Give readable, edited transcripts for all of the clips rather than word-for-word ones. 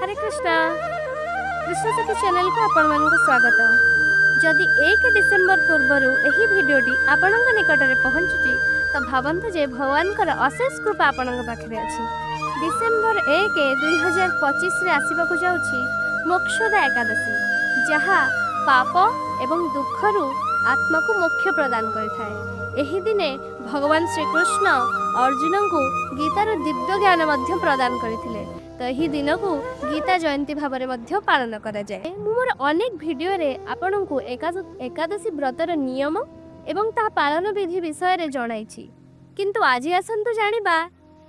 हरे कृष्णा कृष्ण सखी चैनल को आपण मानक स्वागत। जदि 1 डिसेम्बर पूर्व यही भिडियोटी आपण निकट में पहुँचुची तो भावतु जे भगवान अशेष कृपा आपण पाखे अच्छी। डिसेम्बर 1 2025 आसवाक जाऊँगी मोक्षदा एकादशी, जहाँ पाप एवं दुखरु आत्मा को मोक्ष प्रदान करिथाए। एही दिने भगवान श्री कृष्ण अर्जुन को गीतार दिव्य ज्ञान प्रदान करथिले। तो यही दिन को गीता जयंती भाव में पालन करा जाए। मोर अनेक भिडियो रे आपण को एकादशी व्रतर नियम एवं ता पालन विधि विषय रे जणाइछि, किंतु आज आसंतु जानिबा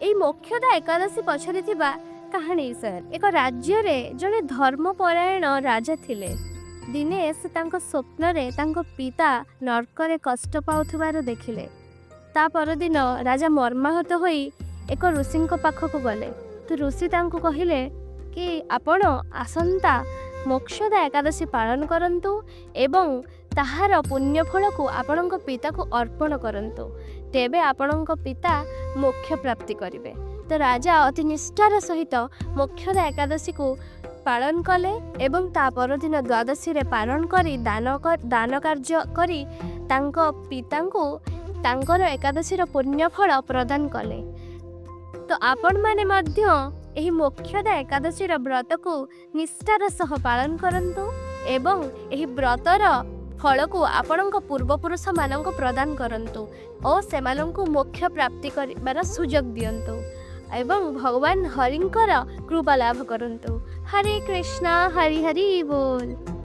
एई मोक्षदा एकादशी पछरे थिबा कहानी विषय। एक राज्य रे जने धर्मपरायण राजा थिले। दिने से तांको स्वप्न रे तांको पिता नरकरे कष्ट पाउथिबार देखिले। ता परदिन राजा मर्माहत होई एक ऋषि पाखक गले। तो ऋषि तांको कहिले कि आपण आसंता मोक्षदा एकादशी पालन करंतु एवं ताहार पुण्यफल को आपणक पिता को अर्पण करंतु, तेबे आपणक पिता मोक्ष प्राप्ति करिवे। तो राजा अति निष्ठार सहित मोक्षदा एकादशी को पालन कले एवं ता परदिन द्वादशी रे पालन करी दान कार्य करी तांको पितांको तांकर एकादशी पुण्यफल प्रदान कले। तो आपण माने मध्य एही मोक्षदा एकादशी व्रत को निष्ठार सह पालन करंतु एवं एही व्रतर फल को आपणक पूर्वपुरुष मानक प्रदान करंतु और सेमानंकु मोक्ष प्राप्ति करिबार सुजोग दियंतु एवं भगवान हरिंकर कृपा लाभ करंतु। हरे कृष्णा हरि हरि बोल।